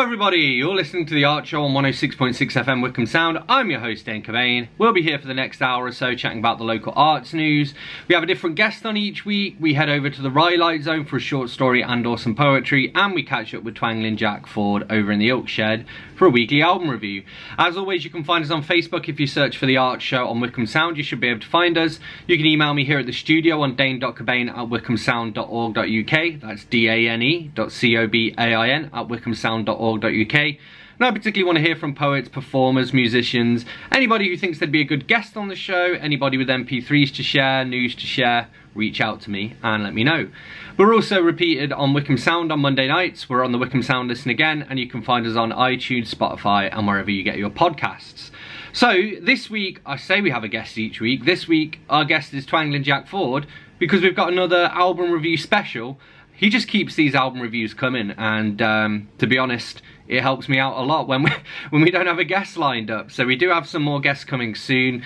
everybody, you're listening to The Art Show on 106.6 FM Wycombe Sound. I'm your host, Dane Cobain. We'll be here for the next hour or so chatting about the local arts news. We have a different guest on each week. We head over to the Rhylight Zone for a short story and or some poetry, and we catch up with Twangling Jack Ford over in the Oak Shed for a weekly album review. As always, you can find us on Facebook. If you search for The Art Show on Wycombe Sound, you should be able to find us. You can email me here at the studio on dane.cobain@wycombesound.org.uk. That's dane.cobain@wycombesound.org.uk. And I particularly want to hear from poets, performers, musicians, anybody who thinks they'd be a good guest on the show, anybody with MP3s to share, news to share. Reach out to me and let me know. We're also repeated on Wycombe Sound on Monday nights. We're on the Wycombe Sound Listen again, and you can find us on iTunes, Spotify, and wherever you get your podcasts. So this week, I say we have a guest each week. This week, our guest is Twangling Jack Ford, because we've got another album review special. He just keeps these album reviews coming, and to be honest, it helps me out a lot when we don't have a guest lined up. So we do have some more guests coming soon,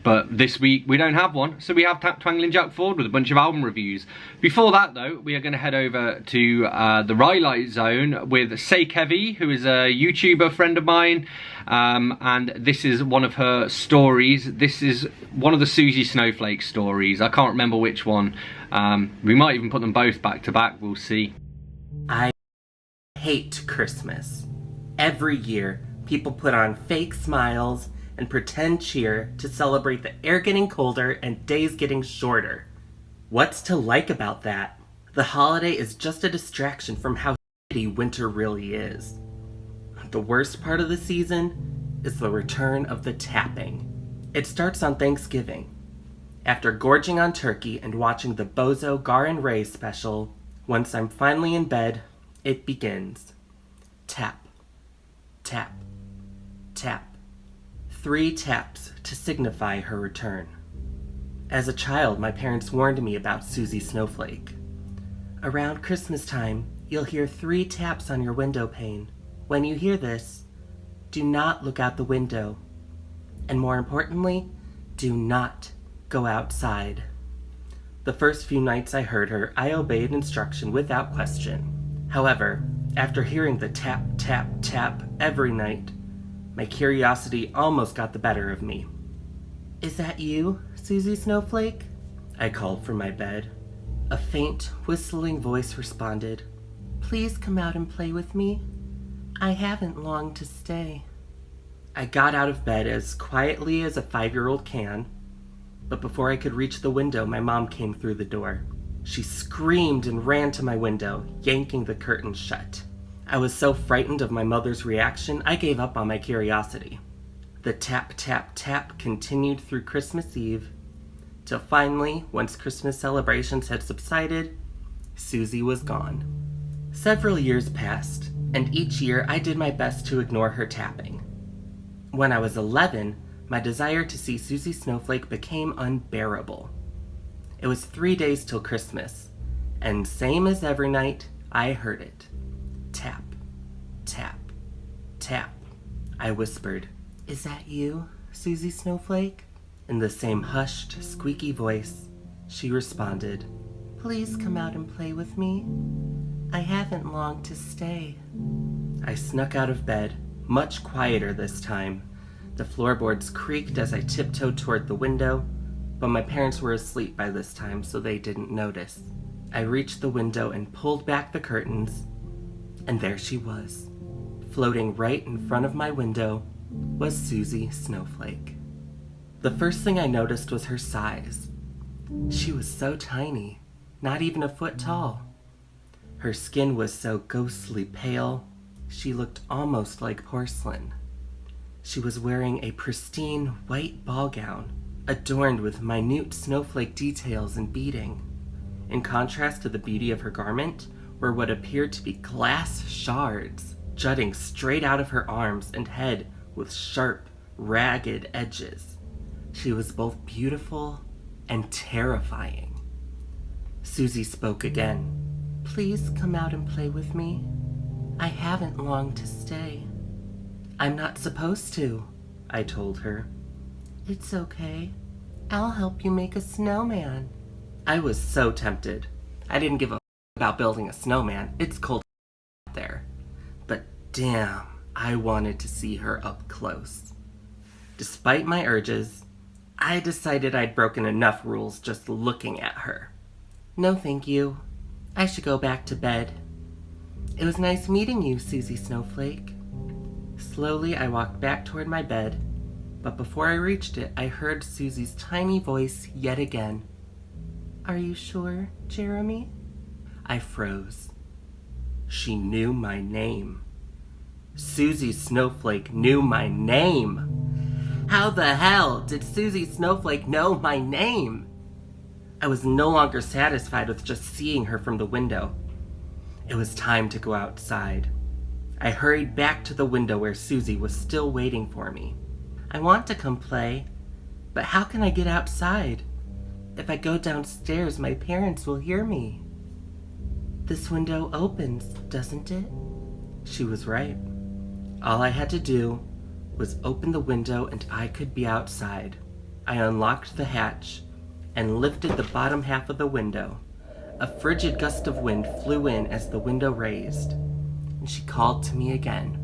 but this week we don't have one. So we have Twangling Jack Ford with a bunch of album reviews. Before that though, we are going to head over to the Rhylight Zone with Say Kevy, who is a YouTuber friend of mine, and this is one of her stories. This is one of the Susie Snowflake stories. I can't remember which one. We might even put them both back to back, we'll see. I hate Christmas. Every year, people put on fake smiles and pretend cheer to celebrate the air getting colder and days getting shorter. What's to like about that? The holiday is just a distraction from how shitty winter really is. The worst part of the season is the return of the tapping. It starts on Thanksgiving. After gorging on turkey and watching the Bozo Gar and Ray special, once I'm finally in bed, it begins. Tap, tap, tap. 3 taps to signify her return. As a child, my parents warned me about Susie Snowflake. Around Christmas time, you'll hear 3 taps on your window pane. When you hear this, do not look out the window. And more importantly, do not go outside. The first few nights I heard her, I obeyed instruction without question. However, after hearing the tap, tap, tap every night, my curiosity almost got the better of me. "Is that you, Susie Snowflake?" I called from my bed. A faint, whistling voice responded, "Please come out and play with me. I haven't long to stay." I got out of bed as quietly as a 5-year-old can, but before I could reach the window, my mom came through the door. She screamed and ran to my window, yanking the curtain shut. I was so frightened of my mother's reaction, I gave up on my curiosity. The tap, tap, tap continued through Christmas Eve, till finally, once Christmas celebrations had subsided, Susie was gone. Several years passed, and each year I did my best to ignore her tapping. When I was 11, my desire to see Susie Snowflake became unbearable. It was 3 days till Christmas, and same as every night, I heard it. Tap, tap, tap. I whispered, "Is that you, Susie Snowflake?" In the same hushed, squeaky voice, she responded, "Please come out and play with me. I haven't long to stay." I snuck out of bed, much quieter this time. The floorboards creaked as I tiptoed toward the window, but my parents were asleep by this time, so they didn't notice. I reached the window and pulled back the curtains, and there she was. Floating right in front of my window was Susie Snowflake. The first thing I noticed was her size. She was so tiny, not even a foot tall. Her skin was so ghostly pale, she looked almost like porcelain. She was wearing a pristine white ball gown, adorned with minute snowflake details and beading. In contrast to the beauty of her garment were what appeared to be glass shards, jutting straight out of her arms and head with sharp, ragged edges. She was both beautiful and terrifying. Susie spoke again. "Please come out and play with me. I haven't long to stay." "I'm not supposed to," I told her. "It's okay. I'll help you make a snowman." I was so tempted. I didn't give a about building a snowman. It's cold there. But Damn, I wanted to see her up close. Despite my urges, I decided I'd broken enough rules just looking at her. No, thank you. I should go back to bed. It was nice meeting you, Susie Snowflake. Slowly, I walked back toward my bed, but before I reached it, I heard Susie's tiny voice yet again. Are you sure, Jeremy? I froze. She knew my name. Susie Snowflake knew my name. How the hell did Susie Snowflake know my name? I was no longer satisfied with just seeing her from the window. It was time to go outside. I hurried back to the window where Susie was still waiting for me. I want to come play, but how can I get outside? If I go downstairs, my parents will hear me. This window opens, doesn't it? She was right. All I had to do was open the window and I could be outside. I unlocked the hatch and lifted the bottom half of the window. A frigid gust of wind flew in as the window raised, and she called to me again.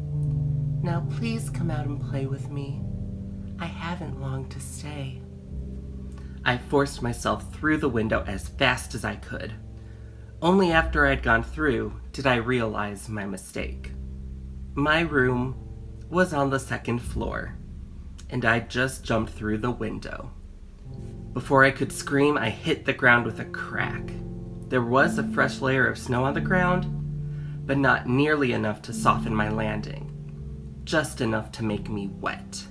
Now please come out and play with me. I haven't long to stay. I forced myself through the window as fast as I could. Only after I'd gone through did I realize my mistake. My room was on the second floor, and I just jumped through the window. Before I could scream, I hit the ground with a crack. There was a fresh layer of snow on the ground, but not nearly enough to soften my landing, just enough to make me wet.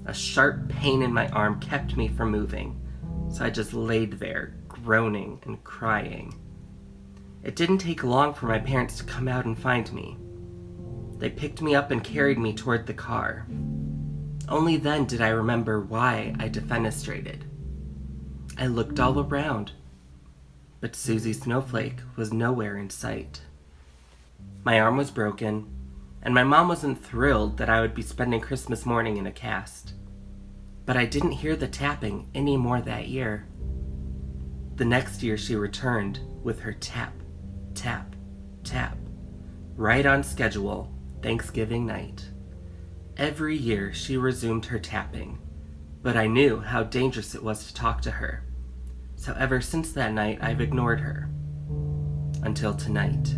A sharp pain in my arm kept me from moving, so I just laid there, groaning and crying. It didn't take long for my parents to come out and find me. They picked me up and carried me toward the car. Only then did I remember why I defenestrated. I looked all around, but Susie Snowflake was nowhere in sight. My arm was broken, and my mom wasn't thrilled that I would be spending Christmas morning in a cast. But I didn't hear the tapping any more that year. The next year she returned with her tap, tap, tap, right on schedule, Thanksgiving night. Every year she resumed her tapping, but I knew how dangerous it was to talk to her. So ever since that night, I've ignored her. Until tonight.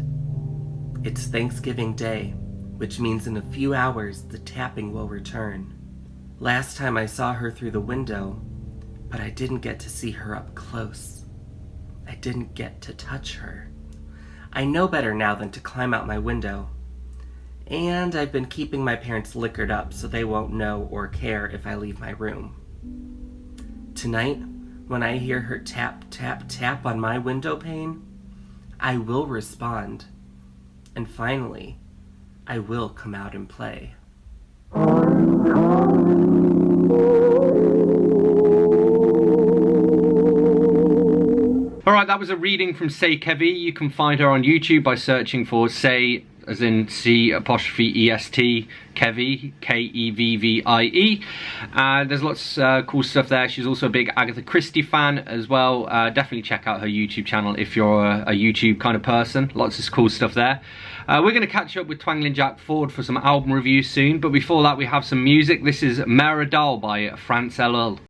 It's Thanksgiving Day, which means in a few hours the tapping will return. Last time I saw her through the window, but I didn't get to see her up close. I didn't get to touch her. I know better now than to climb out my window. And I've been keeping my parents liquored up so they won't know or care if I leave my room. Tonight, when I hear her tap, tap, tap on my window pane, I will respond. And finally, I will come out and play. Alright, that was a reading from Say Kevy. You can find her on YouTube by searching for Say, as in C''EST, Kevy, Kevvie. There's lots of cool stuff there. She's also a big Agatha Christie fan as well. Definitely check out her YouTube channel if you're a YouTube kind of person. Lots of cool stuff there. We're going to catch up with Twangling Jack Ford for some album reviews soon, but before that we have some music. This is Meridal by France LL.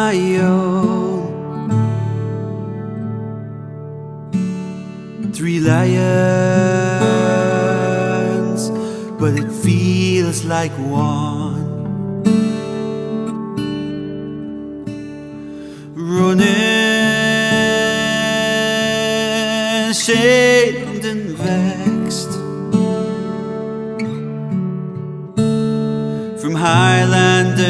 my own. 3 lions, but it feels like one. Running, shamed and vexed, from Highlanders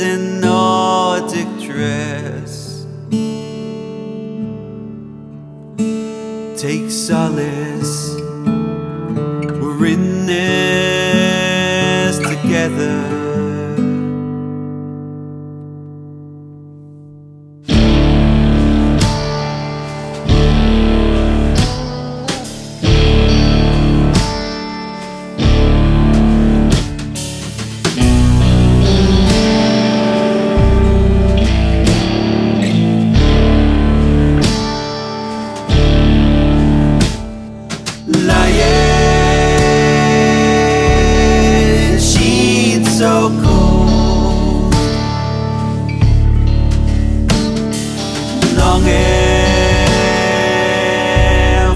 in Nordic dress. Take solace, we're in this together.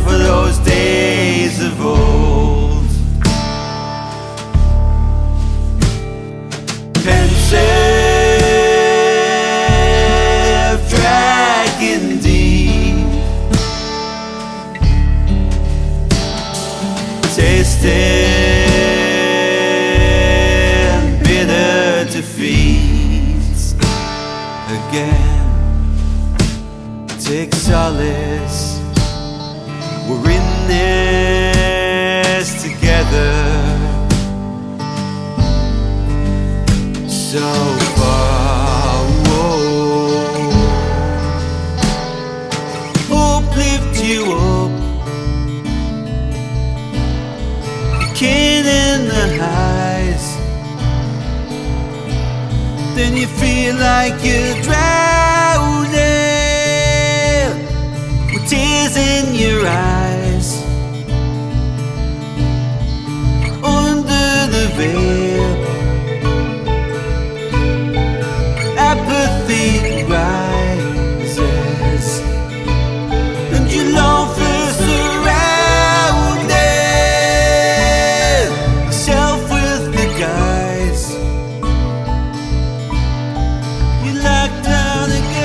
For those days of old, pensive, dragging deep, tasting bitter defeats again. Take solace, we're in this together. So far, whoa. Hope lift you up, the kid in the highs. Then you feel like you're drowning, tears in your eyes, under the veil. Apathy rises, and you long for surrounding yourself with the guys. You locked down again.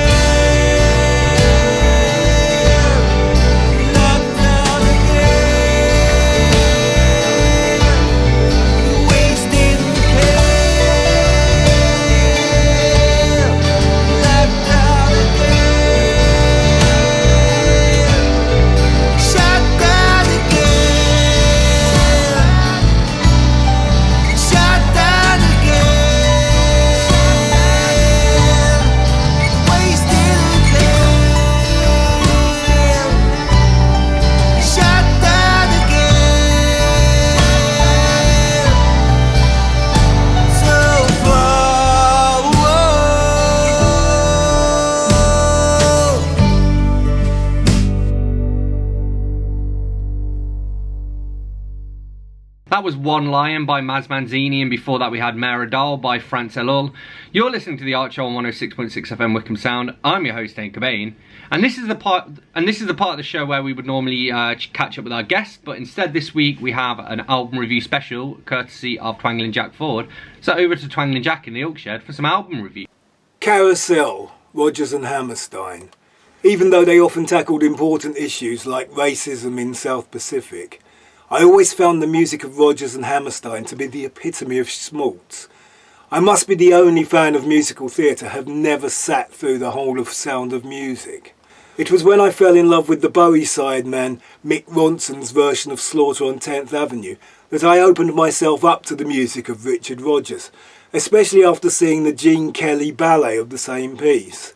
That was One Lion by Maz Manzini, and before that we had Meradal by France Elul. You're listening to the Art Show on 106.6 FM Wickham Sound. I'm your host, Dane Cobain, and this is the part of the show where we would normally catch up with our guests, but instead this week we have an album review special courtesy of Twangling Jack Ford. So over to Twangling Jack in the Oak Shed for some album review. Carousel, Rodgers and Hammerstein. Even though they often tackled important issues like racism in South Pacific, I always found the music of Rodgers and Hammerstein to be the epitome of schmaltz. I must be the only fan of musical theatre have never sat through the whole of Sound of Music. It was when I fell in love with the Bowie side man Mick Ronson's version of Slaughter on 10th Avenue that I opened myself up to the music of Richard Rodgers, especially after seeing the Gene Kelly ballet of the same piece.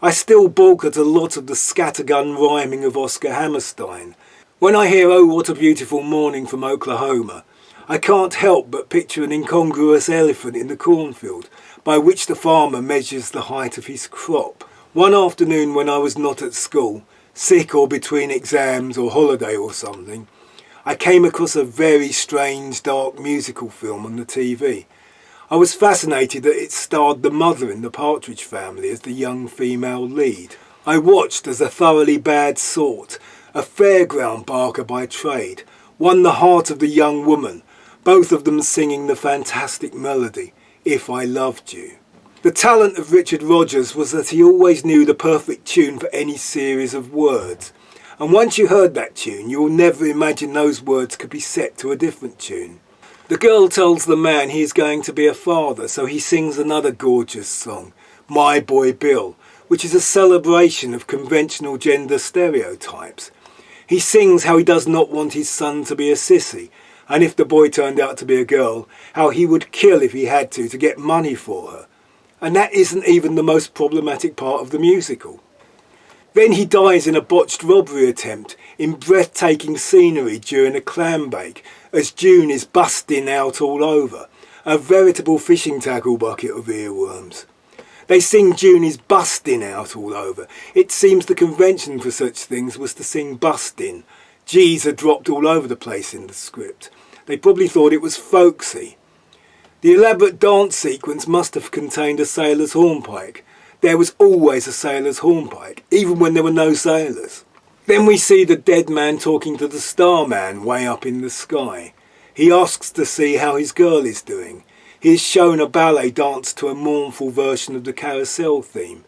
I still balk at a lot of the scattergun rhyming of Oscar Hammerstein. When I hear "Oh What a Beautiful Morning" from Oklahoma, I can't help but picture an incongruous elephant in the cornfield, by which the farmer measures the height of his crop. One afternoon when I was not at school, sick or between exams or holiday or something, I came across a very strange dark musical film on the TV. I was fascinated that it starred the mother in the Partridge Family as the young female lead. I watched as a thoroughly bad sort, a fairground barker by trade, won the heart of the young woman, both of them singing the fantastic melody, If I Loved You. The talent of Richard Rodgers was that he always knew the perfect tune for any series of words. And once you heard that tune, you will never imagine those words could be set to a different tune. The girl tells the man he is going to be a father, so he sings another gorgeous song, My Boy Bill, which is a celebration of conventional gender stereotypes. He sings how he does not want his son to be a sissy, and if the boy turned out to be a girl, how he would kill if he had to get money for her. And that isn't even the most problematic part of the musical. Then he dies in a botched robbery attempt in breathtaking scenery during a clam bake as June is busting out all over, a veritable fishing tackle bucket of earworms. They sing June is busting out all over. It seems the convention for such things was to sing bustin'. G's are dropped all over the place in the script. They probably thought it was folksy. The elaborate dance sequence must have contained a sailor's hornpike. There was always a sailor's hornpike, even when there were no sailors. Then we see the dead man talking to the starman way up in the sky. He asks to see how his girl is doing. He is shown a ballet dance to a mournful version of the carousel theme.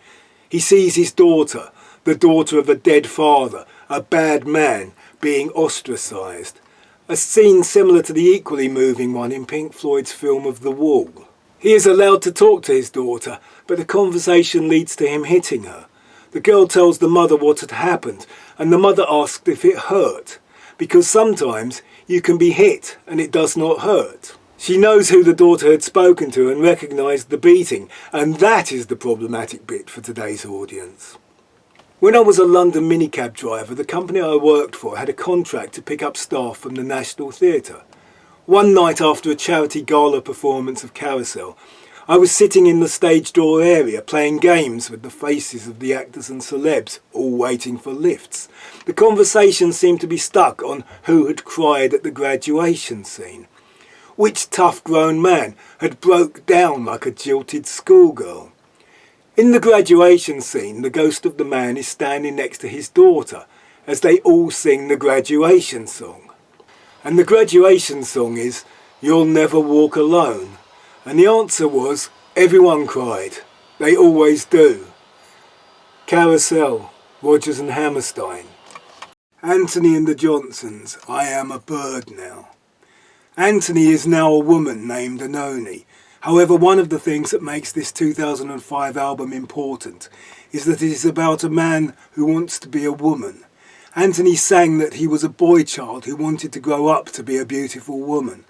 He sees his daughter, the daughter of a dead father, a bad man, being ostracised. A scene similar to the equally moving one in Pink Floyd's film of The Wall. He is allowed to talk to his daughter, but the conversation leads to him hitting her. The girl tells the mother what had happened, and the mother asked if it hurt, because sometimes you can be hit and it does not hurt. She knows who the daughter had spoken to and recognised the beating, and that is the problematic bit for today's audience. When I was a London minicab driver, the company I worked for had a contract to pick up staff from the National Theatre. One night after a charity gala performance of Carousel, I was sitting in the stage door area playing games with the faces of the actors and celebs, all waiting for lifts. The conversation seemed to be stuck on who had cried at the graduation scene. Which tough grown man had broke down like a jilted schoolgirl? In the graduation scene, the ghost of the man is standing next to his daughter as they all sing the graduation song. And the graduation song is You'll Never Walk Alone. And the answer was, everyone cried. They always do. Carousel, Rodgers and Hammerstein. Anthony and the Johnsons, I Am a Bird Now. Anthony is now a woman named Anoni. However, one of the things that makes this 2005 album important is that it is about a man who wants to be a woman. Anthony sang that he was a boy child who wanted to grow up to be a beautiful woman.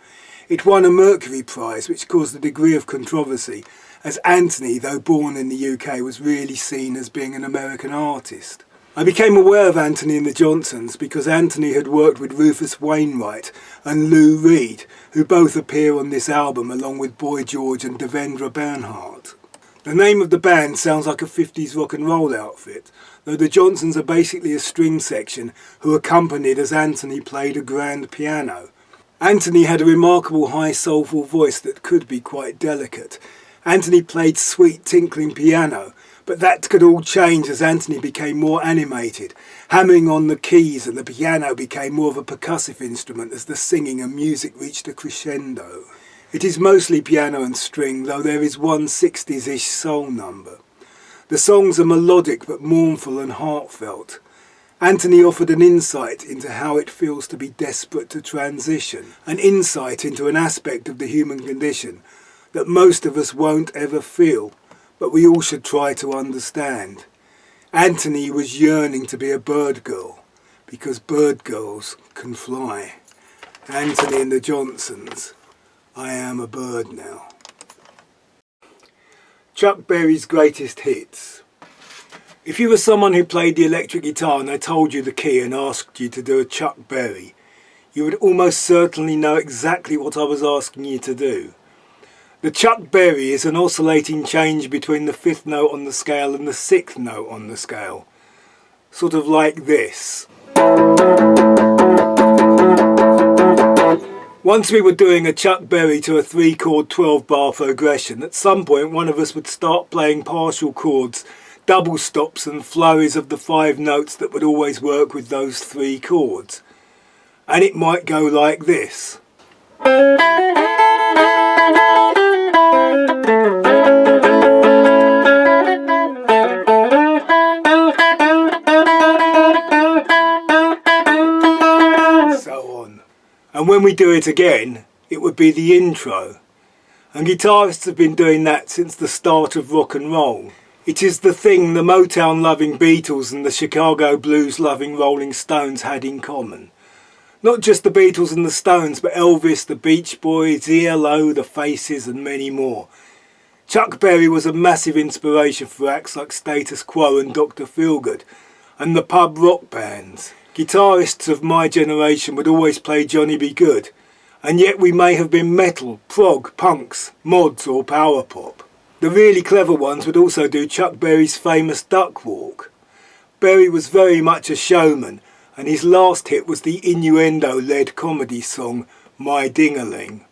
It won a Mercury Prize, which caused a degree of controversy, as Anthony, though born in the UK, was really seen as being an American artist. I became aware of Anthony and the Johnsons because Anthony had worked with Rufus Wainwright and Lou Reed, who both appear on this album along with Boy George and Devendra Banhart. The name of the band sounds like a 50s rock and roll outfit, though the Johnsons are basically a string section who accompanied as Anthony played a grand piano. Anthony had a remarkable high soulful voice that could be quite delicate. Anthony played sweet tinkling piano, but that could all change as Anthony became more animated, hammering on the keys, and the piano became more of a percussive instrument as the singing and music reached a crescendo. It is mostly piano and string, though there is one 60s-ish soul number. The songs are melodic but mournful and heartfelt. Anthony offered an insight into how it feels to be desperate to transition, an insight into an aspect of the human condition that most of us won't ever feel, but we all should try to understand. Anthony was yearning to be a bird girl, because bird girls can fly. Anthony and the Johnsons, I Am a Bird Now. Chuck Berry's greatest hits. If you were someone who played the electric guitar and I told you the key and asked you to do a Chuck Berry, you would almost certainly know exactly what I was asking you to do. The Chuck Berry is an oscillating change between the 5th note on the scale and the 6th note on the scale. Sort of like this. Once we were doing a Chuck Berry to a 3-chord 12-bar progression, at some point one of us would start playing partial chords, double stops and flurries of the 5 notes that would always work with those 3 chords. And it might go like this. And when we do it again, it would be the intro. And guitarists have been doing that since the start of rock and roll. It is the thing the Motown-loving Beatles and the Chicago blues-loving Rolling Stones had in common. Not just the Beatles and the Stones, but Elvis, the Beach Boys, ELO, the Faces and many more. Chuck Berry was a massive inspiration for acts like Status Quo and Dr. Feelgood, and the pub rock bands. Guitarists of my generation would always play Johnny B. Good, and yet we may have been metal, prog, punks, mods or power pop. The really clever ones would also do Chuck Berry's famous Duck Walk. Berry was very much a showman, and his last hit was the innuendo-led comedy song My Ding-a-Ling.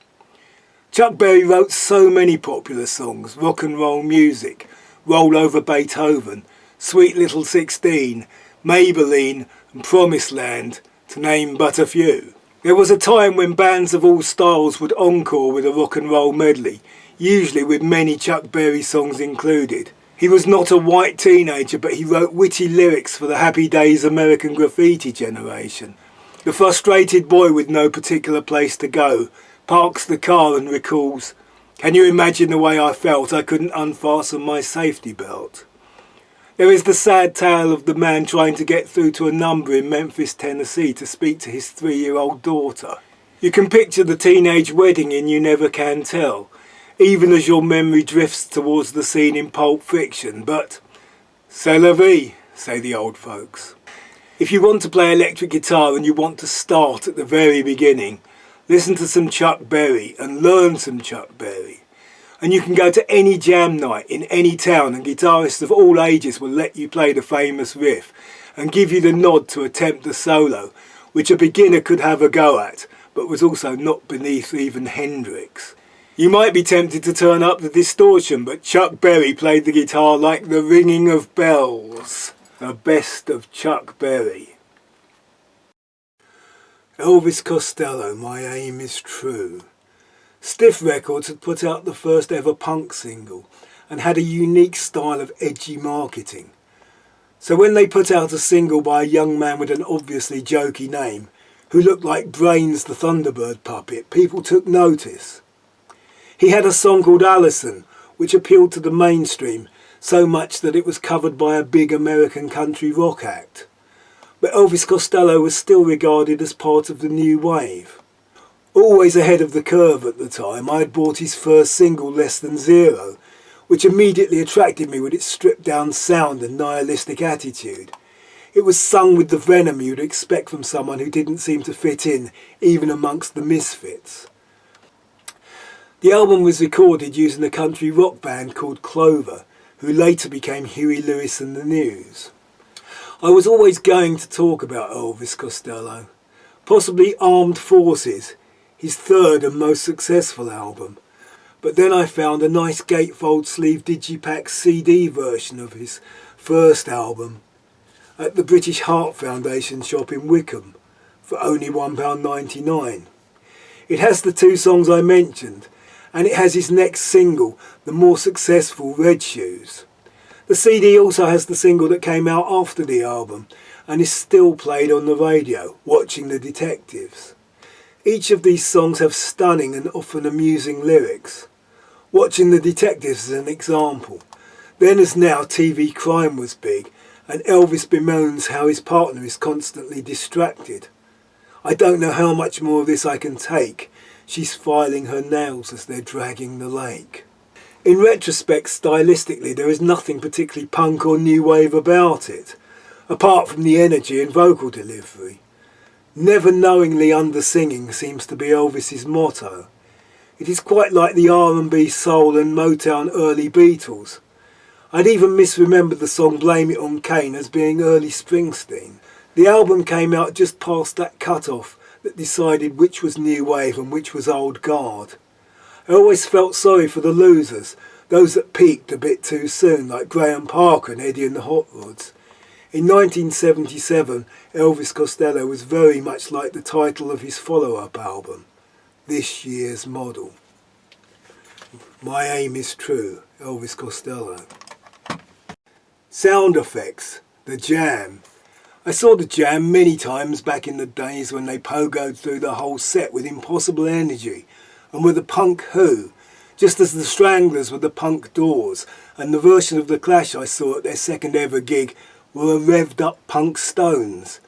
Chuck Berry wrote so many popular songs: Rock and Roll Music, Roll Over Beethoven, Sweet Little 16, Maybelline and Promised Land, to name but a few. There was a time when bands of all styles would encore with a rock and roll medley, usually with many Chuck Berry songs included. He was not a white teenager, but he wrote witty lyrics for the Happy Days American Graffiti generation. The frustrated boy with no particular place to go parks the car and recalls, "Can you imagine the way I felt? I couldn't unfasten my safety belt." There is the sad tale of the man trying to get through to a number in Memphis, Tennessee to speak to his 3-year-old daughter. You can picture the teenage wedding in You Never Can Tell, even as your memory drifts towards the scene in Pulp Fiction, but c'est la vie, say the old folks. If you want to play electric guitar and you want to start at the very beginning, listen to some Chuck Berry and learn some Chuck Berry. And you can go to any jam night in any town and guitarists of all ages will let you play the famous riff and give you the nod to attempt the solo, which a beginner could have a go at, but was also not beneath even Hendrix. You might be tempted to turn up the distortion, but Chuck Berry played the guitar like the ringing of bells. The best of Chuck Berry. Elvis Costello, My Aim Is True. Stiff Records had put out the first ever punk single and had a unique style of edgy marketing. So when they put out a single by a young man with an obviously jokey name, who looked like Brains the Thunderbird puppet, people took notice. He had a song called Allison, which appealed to the mainstream so much that it was covered by a big American country rock act. But Elvis Costello was still regarded as part of the new wave. Always ahead of the curve at the time, I had bought his first single, Less Than Zero, which immediately attracted me with its stripped-down sound and nihilistic attitude. It was sung with the venom you'd expect from someone who didn't seem to fit in, even amongst the misfits. The album was recorded using a country rock band called Clover, who later became Huey Lewis and the News. I was always going to talk about Elvis Costello, possibly Armed Forces, his third and most successful album, but then I found a nice gatefold sleeve digipack CD version of his first album at the British Heart Foundation shop in Wickham for only £1.99. It has the 2 songs I mentioned, and it has his next single, the more successful Red Shoes. The CD also has the single that came out after the album and is still played on the radio, Watching the Detectives. Each of these songs have stunning and often amusing lyrics. Watching the Detectives is an example. Then as now, TV crime was big, and Elvis bemoans how his partner is constantly distracted. I don't know how much more of this I can take. She's filing her nails as they're dragging the lake. In retrospect, stylistically, there is nothing particularly punk or new wave about it, apart from the energy and vocal delivery. Never knowingly under-singing seems to be Elvis's motto. It is quite like the R&B, soul and Motown early Beatles. I'd even misremembered the song Blame It on Kane as being early Springsteen. The album came out just past that cut-off that decided which was new wave and which was old guard. I always felt sorry for the losers, those that peaked a bit too soon, like Graham Parker and Eddie and the Hot Rods. In 1977, Elvis Costello was very much like the title of his follow-up album, This Year's Model. My aim is true, Elvis Costello. Sound effects, the Jam. I saw the Jam many times back in the days when they pogoed through the whole set with impossible energy and were the punk Who, just as the Stranglers were the punk Doors, and the version of The Clash I saw at their second ever gig were a revved up punk Stones.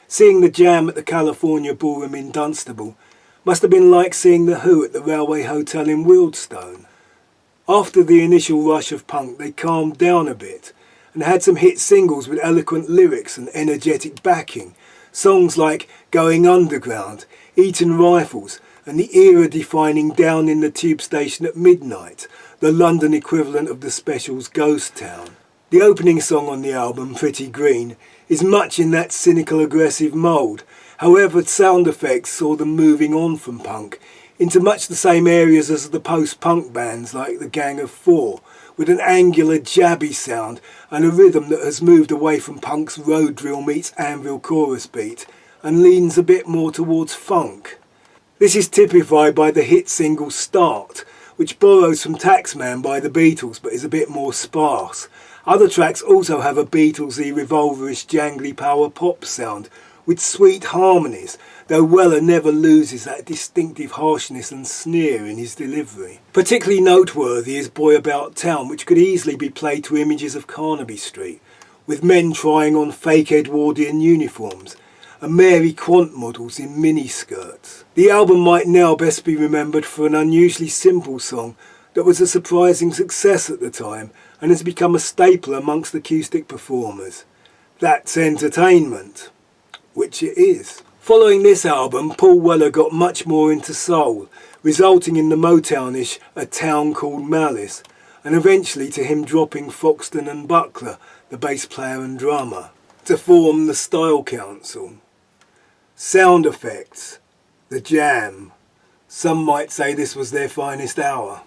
Seeing the Jam at the California Ballroom in Dunstable must have been like seeing the Who at the Railway Hotel in Wealdstone. After the initial rush of punk they calmed down a bit and had some hit singles with eloquent lyrics and energetic backing, songs like Going Underground, Eton Rifles and the era-defining Down in the Tube Station at Midnight, the London equivalent of the Specials' Ghost Town. The opening song on the album, Pretty Green, is much in that cynical aggressive mould. However, sound effects saw them moving on from punk into much the same areas as the post-punk bands like the Gang of Four, with an angular jabby sound and a rhythm that has moved away from punk's road drill meets anvil chorus beat and leans a bit more towards funk. This is typified by the hit single Start, which borrows from Taxman by the Beatles but is a bit more sparse. Other tracks also have a Beatlesy revolverish jangly power pop sound with sweet harmonies, though Weller never loses that distinctive harshness and sneer in his delivery. Particularly noteworthy is Boy About Town, which could easily be played to images of Carnaby Street, with men trying on fake Edwardian uniforms and Mary Quant models in miniskirts. The album might now best be remembered for an unusually simple song that was a surprising success at the time and has become a staple amongst acoustic performers. That's Entertainment, which it is. Following this album, Paul Weller got much more into soul, resulting in the Motownish A Town Called Malice, and eventually to him dropping Foxton and Buckler, the bass player and drummer, to form the Style Council. Sound effects, the Jam. Some might say this was their finest hour.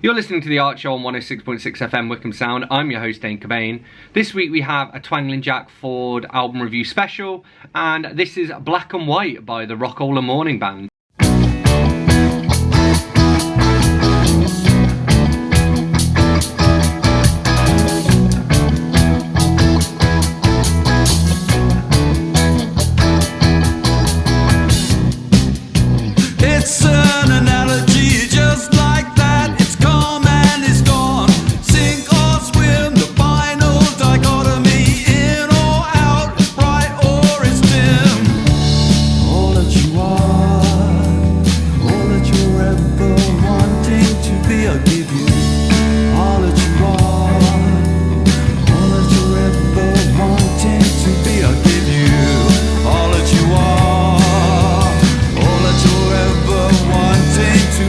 You're listening to The Art Show on 106.6 FM Wickham Sound. I'm your host, Dane Cobain. This week we have a Twangling Jack Ford album review special, and this is Black and White by the Rockola Morning Band. It's an analogy just like that. It's calm and it's gone. Sink or swim, the final dichotomy. In or out, bright or it's dim. All that you are, all that you're ever wanting to be, I'll give you. All that you are, all that you're ever wanting to be, I'll give you. All that you are, all that you're ever wanting to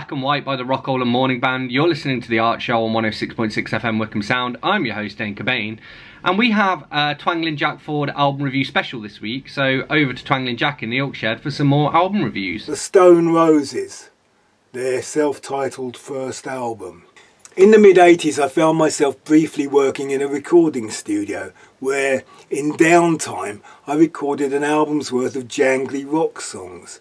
Black and White by the Rockall and Morning Band. You're listening to The Art Show on 106.6 FM Wickham Sound. I'm your host, Dane Cobain. And we have a Twangling Jack Ford album review special this week. So over to Twangling Jack in the Oak Shed for some more album reviews. The Stone Roses, their self-titled first album. In the mid-80s, I found myself briefly working in a recording studio where, in downtime, I recorded an album's worth of jangly rock songs.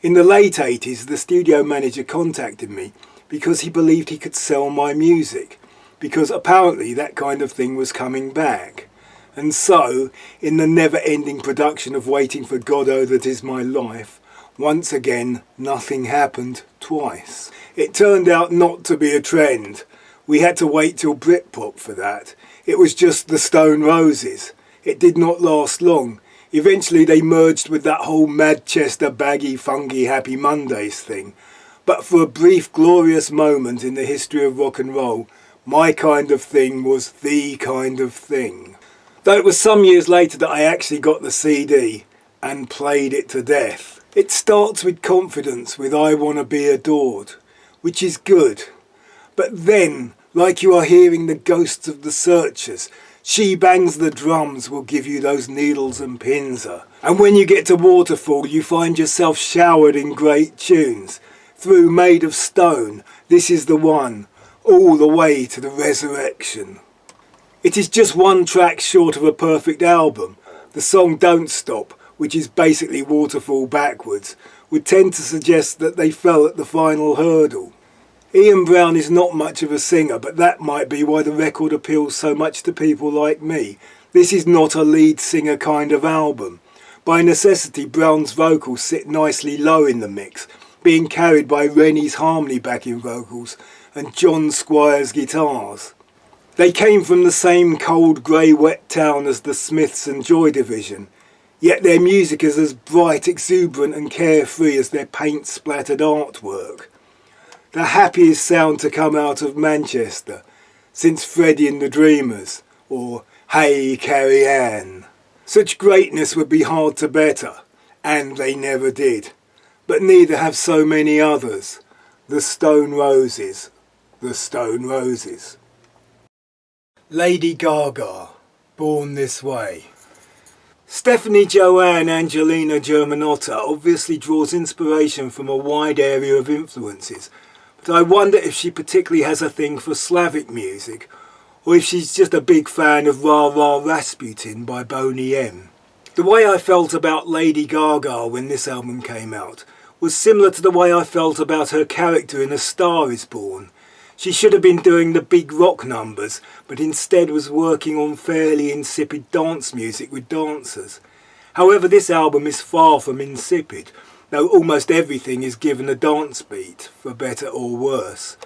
In the late 80s, the studio manager contacted me because he believed he could sell my music, because apparently that kind of thing was coming back. And so, in the never-ending production of Waiting for Godot That Is My Life, once again, nothing happened twice. It turned out not to be a trend. We had to wait till Britpop for that. It was just the Stone Roses. It did not last long. Eventually they merged with that whole Manchester baggy, funky, happy Mondays thing. But for a brief, glorious moment in the history of rock and roll, my kind of thing was the kind of thing. Though it was some years later that I actually got the CD and played it to death. It starts with Confidence with I Wanna Be Adored, which is good. But then, like you are hearing the ghosts of the Searchers, She Bangs the Drums will give you those needles and pins. And when you get to Waterfall, you find yourself showered in great tunes. Through Made of Stone, This Is the One, all the way to the Resurrection. It is just one track short of a perfect album. The song Don't Stop, which is basically Waterfall backwards, would tend to suggest that they fell at the final hurdle. Ian Brown is not much of a singer, but that might be why the record appeals so much to people like me. This is not a lead singer kind of album. By necessity, Brown's vocals sit nicely low in the mix, being carried by Rennie's harmony backing vocals and John Squire's guitars. They came from the same cold, grey, wet town as the Smiths and Joy Division, yet their music is as bright, exuberant and carefree as their paint-splattered artwork. The happiest sound to come out of Manchester since Freddie and the Dreamers, or Hey Carrie Ann. Such greatness would be hard to better, and they never did. But neither have so many others. The Stone Roses. The Stone Roses. Lady Gaga, Born This Way. Stephanie Joanne Angelina Germanotta obviously draws inspiration from a wide area of influences, but I wonder if she particularly has a thing for Slavic music, or if she's just a big fan of Ra Ra Rasputin by Boney M. The way I felt about Lady Gaga when this album came out was similar to the way I felt about her character in A Star Is Born. She should have been doing the big rock numbers, but instead was working on fairly insipid dance music with dancers. However, this album is far from insipid, though almost everything is given a dance beat, for better or worse.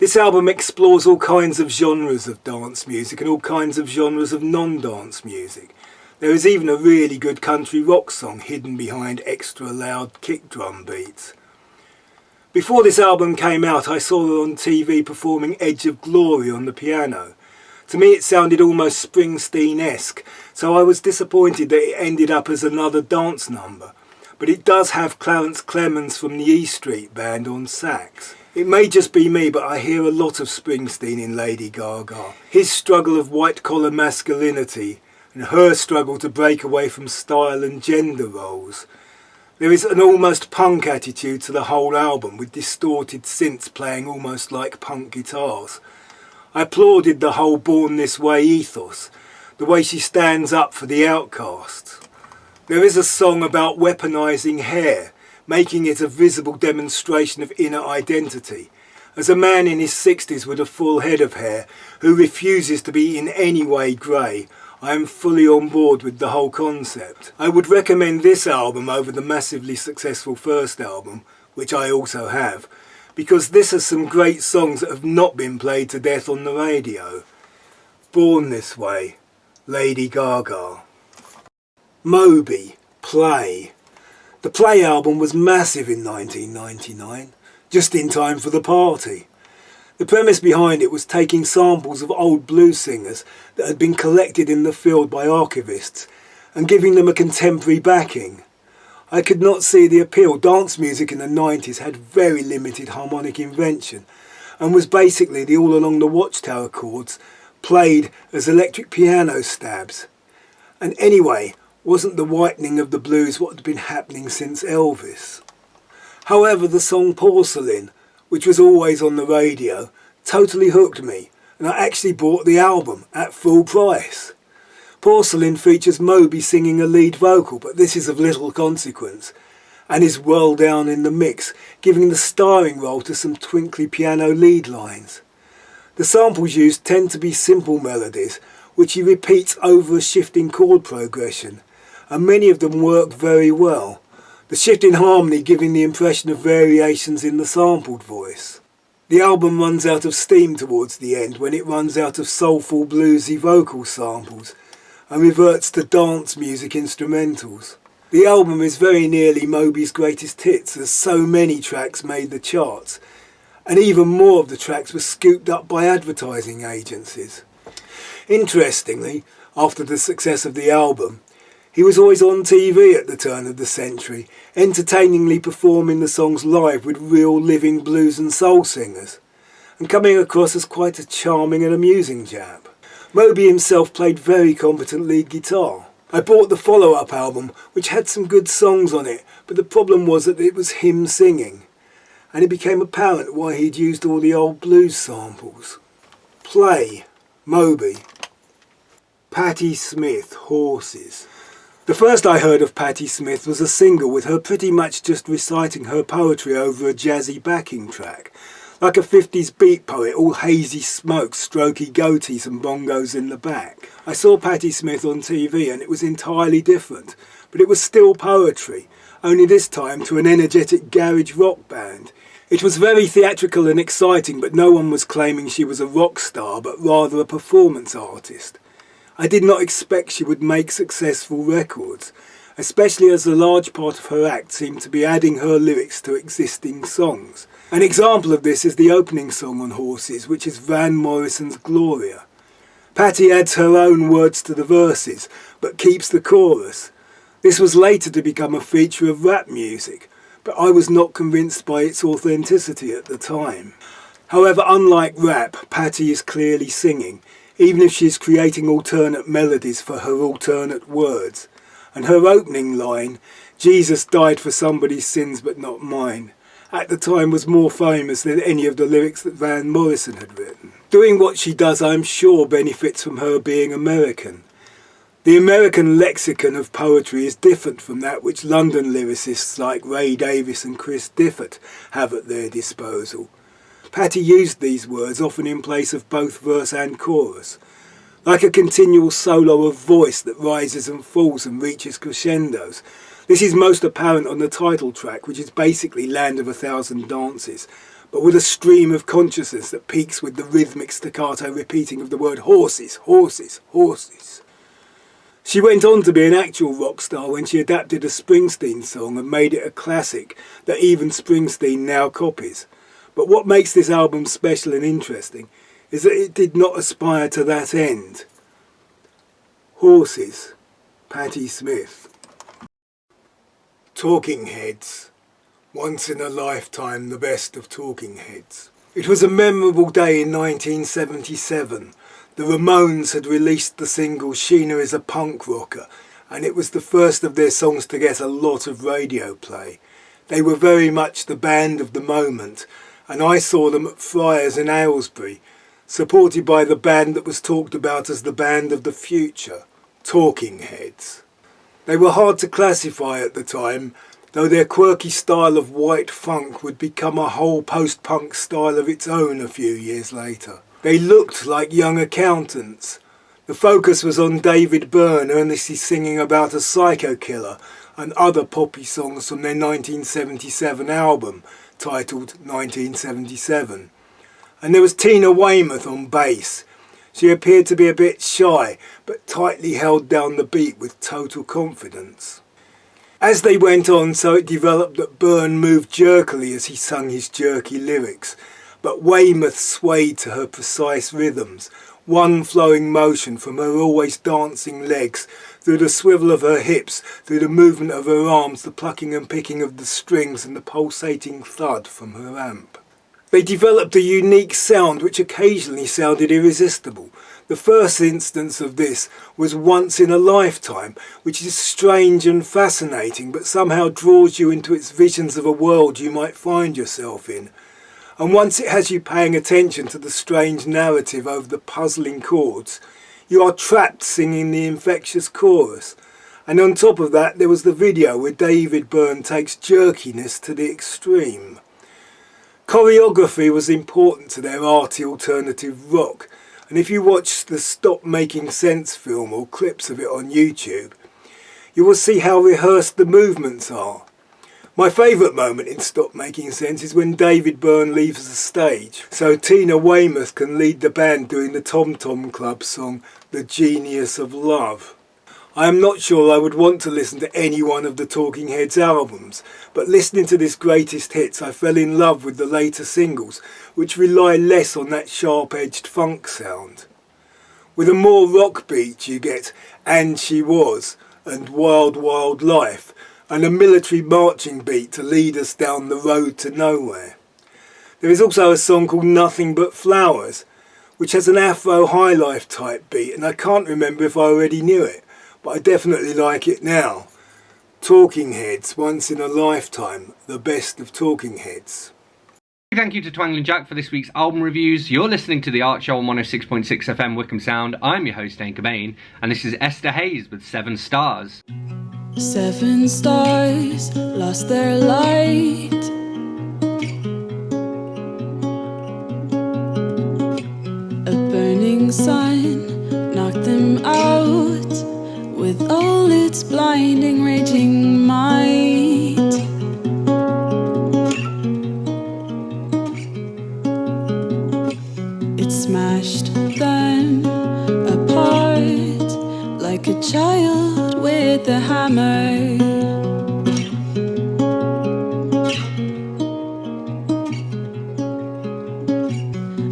This album explores all kinds of genres of dance music and all kinds of genres of non-dance music. There is even a really good country rock song hidden behind extra loud kick drum beats. Before this album came out, I saw her on TV performing Edge of Glory on the piano. To me it sounded almost Springsteen-esque, so I was disappointed that it ended up as another dance number. But it does have Clarence Clemens from the E Street Band on sax. It may just be me, but I hear a lot of Springsteen in Lady Gaga. His struggle of white-collar masculinity and her struggle to break away from style and gender roles. There is an almost punk attitude to the whole album, with distorted synths playing almost like punk guitars. I applauded the whole Born This Way ethos, the way she stands up for the outcasts. There is a song about weaponising hair, making it a visible demonstration of inner identity. As a man in his 60s with a full head of hair, who refuses to be in any way grey, I am fully on board with the whole concept. I would recommend this album over the massively successful first album, which I also have, because this has some great songs that have not been played to death on the radio. Born This Way, Lady Gaga. Moby, Play. The Play album was massive in 1999, just in time for the party. The premise behind it was taking samples of old blues singers that had been collected in the field by archivists and giving them a contemporary backing. I could not see the appeal. Dance music in the 90s had very limited harmonic invention and was basically the All Along the Watchtower chords played as electric piano stabs. And anyway, wasn't the whitening of the blues what had been happening since Elvis? However, the song Porcelain, which was always on the radio, totally hooked me, and I actually bought the album at full price. Porcelain features Moby singing a lead vocal, but this is of little consequence, and is well down in the mix, giving the starring role to some twinkly piano lead lines. The samples used tend to be simple melodies, which he repeats over a shifting chord progression, and many of them work very well, the shift in harmony giving the impression of variations in the sampled voice. The album runs out of steam towards the end when it runs out of soulful bluesy vocal samples, and reverts to dance music instrumentals. The album is very nearly Moby's greatest hits, as so many tracks made the charts, and even more of the tracks were scooped up by advertising agencies. Interestingly, after the success of the album, he was always on TV at the turn of the century, entertainingly performing the songs live with real living blues and soul singers, and coming across as quite a charming and amusing chap. Moby himself played very competent lead guitar. I bought the follow-up album, which had some good songs on it, but the problem was that it was him singing, and it became apparent why he'd used all the old blues samples. Play, Moby. Patti Smith, Horses. The first I heard of Patti Smith was a single with her pretty much just reciting her poetry over a jazzy backing track. Like a 50s beat poet, all hazy smoke, strokey goatees and bongos in the back. I saw Patti Smith on TV and it was entirely different, but it was still poetry, only this time to an energetic garage rock band. It was very theatrical and exciting, but no one was claiming she was a rock star, but rather a performance artist. I did not expect she would make successful records, especially as a large part of her act seemed to be adding her lyrics to existing songs. An example of this is the opening song on Horses, which is Van Morrison's Gloria. Patti adds her own words to the verses, but keeps the chorus. This was later to become a feature of rap music, but I was not convinced by its authenticity at the time. However, unlike rap, Patti is clearly singing, even if she is creating alternate melodies for her alternate words. And her opening line, Jesus died for somebody's sins but not mine, at the time was more famous than any of the lyrics that Van Morrison had written. Doing what she does, I am sure, benefits from her being American. The American lexicon of poetry is different from that which London lyricists like Ray Davies and Chris Difford have at their disposal. Patti used these words often in place of both verse and chorus, like a continual solo of voice that rises and falls and reaches crescendos. This is most apparent on the title track, which is basically Land of a Thousand Dances, but with a stream of consciousness that peaks with the rhythmic staccato repeating of the word horses, horses, horses. She went on to be an actual rock star when she adapted a Springsteen song and made it a classic that even Springsteen now copies. But what makes this album special and interesting is that it did not aspire to that end. Horses, Patti Smith. Talking Heads. Once in a lifetime, the best of Talking Heads. It was a memorable day in 1977. The Ramones had released the single Sheena is a Punk Rocker, and it was the first of their songs to get a lot of radio play. They were very much the band of the moment, and I saw them at Friars in Aylesbury, supported by the band that was talked about as the band of the future, Talking Heads. They were hard to classify at the time, though their quirky style of white funk would become a whole post-punk style of its own a few years later. They looked like young accountants. The focus was on David Byrne earnestly singing about a psycho killer and other poppy songs from their 1977 album, titled 1977. And there was Tina Weymouth on bass. She appeared to be a bit shy, but tightly held down the beat with total confidence. As they went on, so it developed that Byrne moved jerkily as he sung his jerky lyrics, but Weymouth swayed to her precise rhythms, one flowing motion from her always dancing legs through the swivel of her hips, through the movement of her arms, the plucking and picking of the strings and the pulsating thud from her amp. They developed a unique sound which occasionally sounded irresistible. The first instance of this was Once in a Lifetime, which is strange and fascinating, but somehow draws you into its visions of a world you might find yourself in. And once it has you paying attention to the strange narrative over the puzzling chords, you are trapped singing the infectious chorus. And on top of that, there was the video where David Byrne takes jerkiness to the extreme. Choreography was important to their arty alternative rock, and if you watch the Stop Making Sense film or clips of it on YouTube, you will see how rehearsed the movements are. My favourite moment in Stop Making Sense is when David Byrne leaves the stage, so Tina Weymouth can lead the band doing the Tom Tom Club song, The Genius of Love. I am not sure I would want to listen to any one of the Talking Heads albums, but listening to this greatest hits I fell in love with the later singles, which rely less on that sharp-edged funk sound. With a more rock beat you get And She Was and Wild Wild Life, and a military marching beat to lead us down the road to nowhere. There is also a song called Nothing But Flowers, which has an Afro Highlife type beat, and I can't remember if I already knew it, but I definitely like it now. Talking Heads, Once in a Lifetime, the best of Talking Heads. Thank you to Twangling Jack for this week's album reviews. You're listening to The Art Show on 106.6 FM Wickham Sound. I'm your host, Dane Cobain, and this is Esther Hayes with 7 Stars. 7 stars lost their light. A burning sun knocked them out with all its blinding, raging might. It smashed them apart like a child with a hammer.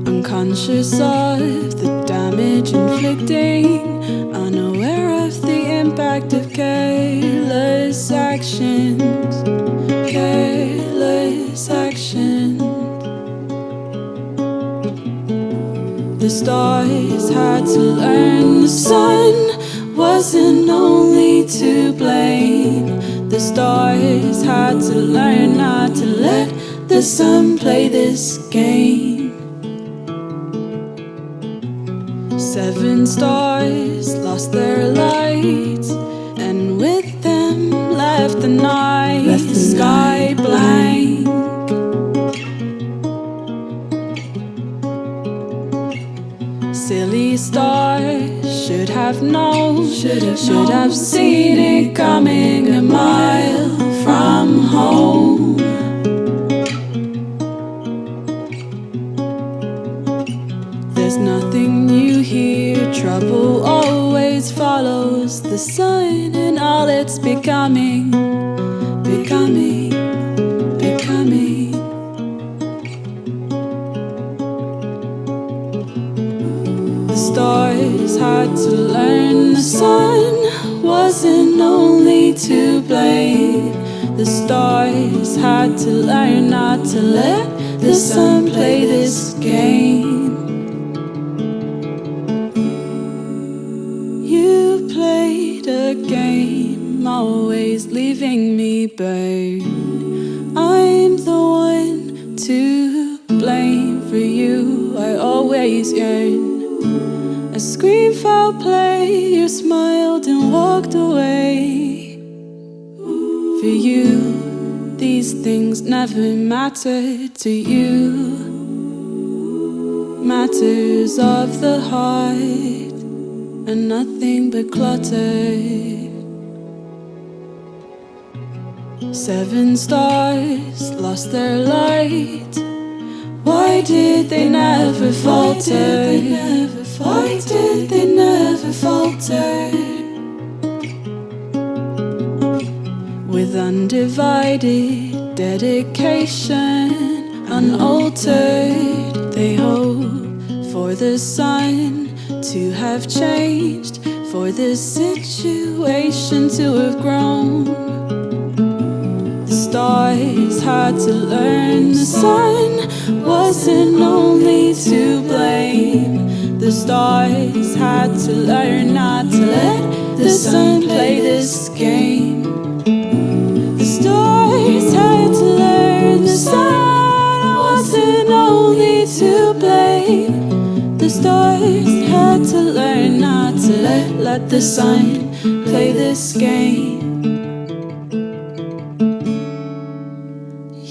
Unconscious of the damage inflicting, unaware of the impact of careless actions, careless actions. The stars had to learn the sun wasn't only to blame. The stars had to learn not to let the sun play this game. 7 stars lost their light, and with them left the night sky blank. Silly stars should have known, should have seen it coming a mile from home. There's nothing new here, trouble always follows the sun and all it's becoming, becoming, becoming. The stars had to learn the sun wasn't only to blame. The stars had to learn not to let the sun play this game. You played a game, always leaving me burned. I'm the one to blame for you, I always yearn. I screamed foul play, you smiled and walked away. For you, these things never mattered to you. Matters of the heart and nothing but clutter. 7 stars lost their light. Why did they never falter? Why did they never falter? With undivided dedication, unaltered, they hope for the sun to have changed, for this situation to have grown. The stars had to learn the sun wasn't only to blame. The stars had to learn not to let the sun play this game. The stars had to learn the sun wasn't only to blame. The stars had to learn not to let the sun play this game.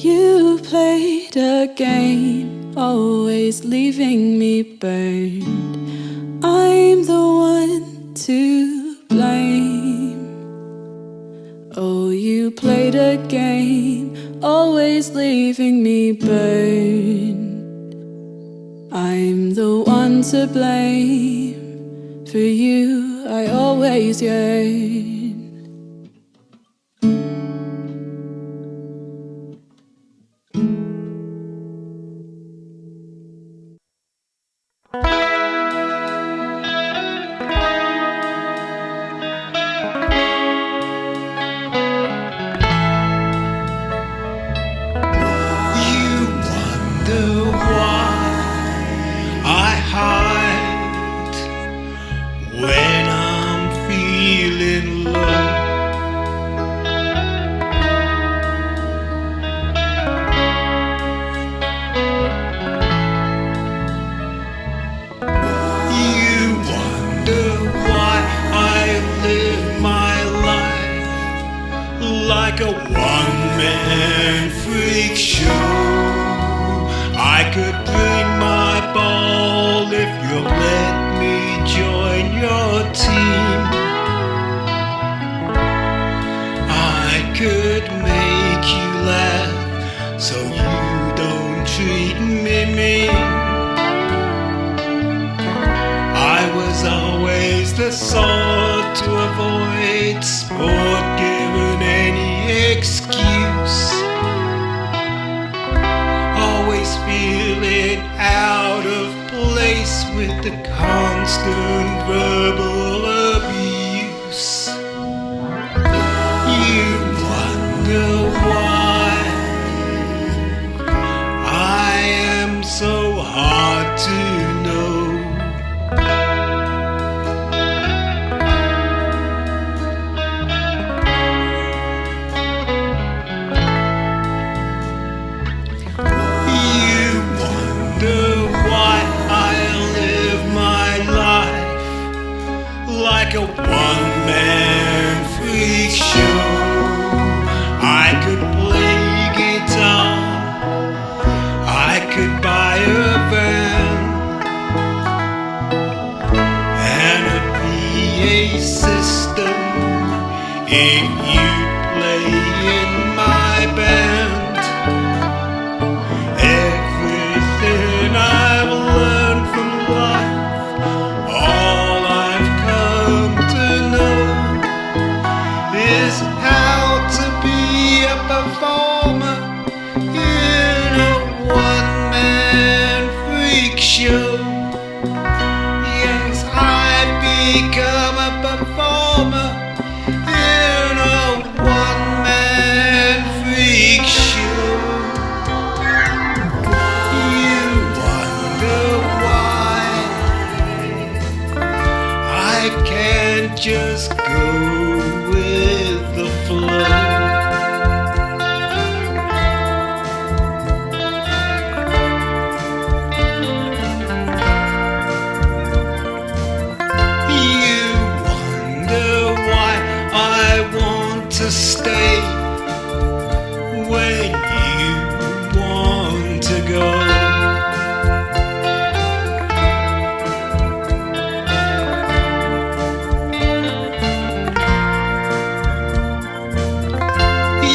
You played a game, always leaving me burned. I'm the one to blame. Oh, you played a game, always leaving me burned. I'm the one to blame. For you, I always yearn. When I'm feeling low, you wonder why I live my life like a one-man freak show. I could bring my ball if you'll let me join your team. I could make you laugh so you don't treat me mean. I was always the sort to avoid sport given any excuse. Always feeling out of place with the constant verbal abuse. You wonder why I am so hard to know. You wonder why I live my life like a one-man freak show. I could play guitar, I could buy a van and a PA system if you play in my band. Everything I've learned from life, all I've come to know, is how to be a performer in a one-man freak show. Yes, I've become a performer in a one-man freak show. You wonder why I can't just go with the flow. You wonder why I want to stay when you want to go.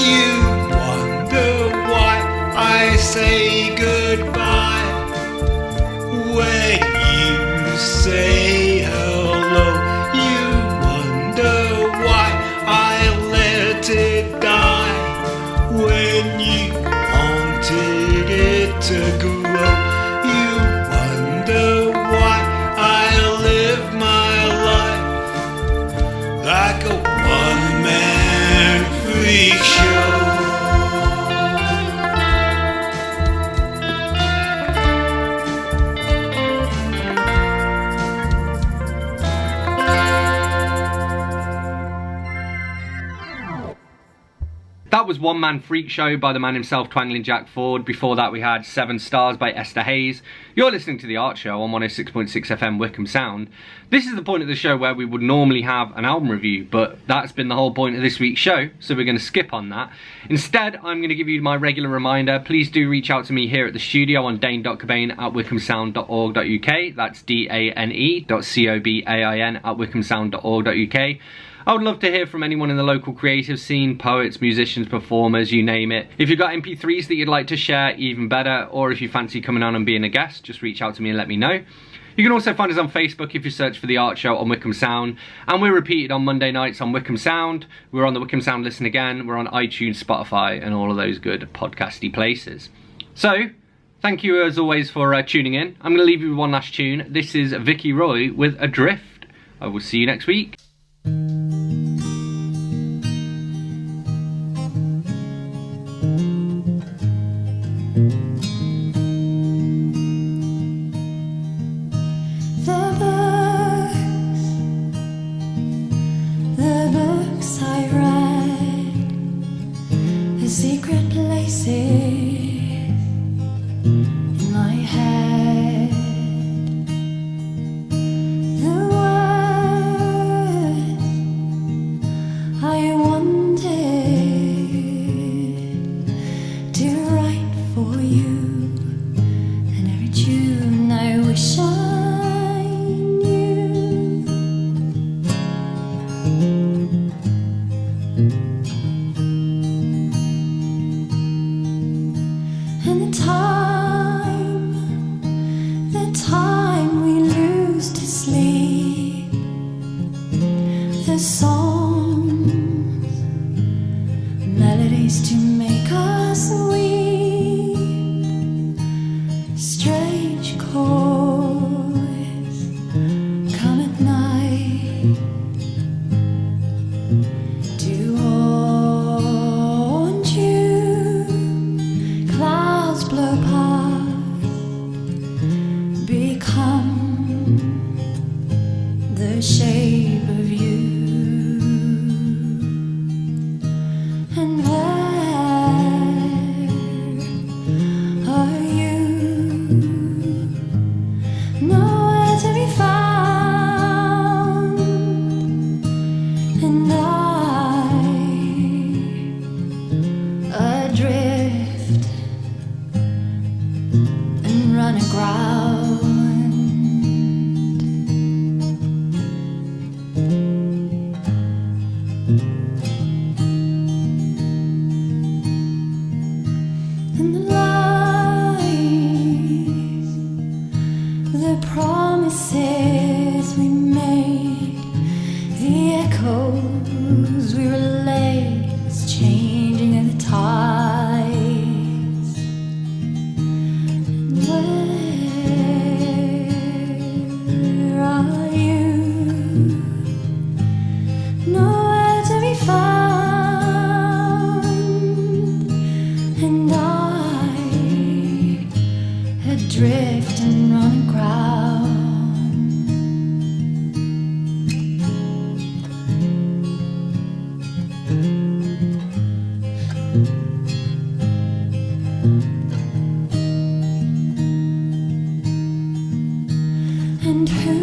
You wonder why I say goodbye when you say hello. You wonder why I let it That was One Man Freak Show by the man himself, Twangling Jack Ford. Before that we had 7 Stars by Esther Hayes. You're listening to The Art Show on 106.6 FM Wickham Sound. This is the point of the show where we would normally have an album review, but that's been the whole point of this week's show, so we're going to skip on that. Instead, I'm going to give you my regular reminder. Please do reach out to me here at the studio on dane.cobain@wickhamsound.org.uk. That's dane.cobain@wickhamsound.org.uk. I would love to hear from anyone in the local creative scene, poets, musicians, performers, you name it. If you've got MP3s that you'd like to share, even better, or if you fancy coming on and being a guest, just reach out to me and let me know. You can also find us on Facebook if you search for The Art Show on Wickham Sound, and we're repeated on Monday nights on Wickham Sound. We're on the Wickham Sound Listen Again, we're on iTunes, Spotify, and all of those good podcasty places. So, thank you as always for tuning in. I'm going to leave you with one last tune. This is Vicky Roy with Adrift. I will see you next week. Secret places in my head, the words I wanted to write for you, and every tune I wish I knew. And the time we lose to sleep, the songs, melodies to make us weep, strange chords come at night to haunt you. Clouds blow past, become the shape of you. And where are you? Nowhere to be found. And I adrift and run aground. And the lies, the promises we made, the echoes we relayed, is changing at the tides. Where are you? Nowhere to be found. And I adrift and run aground. And who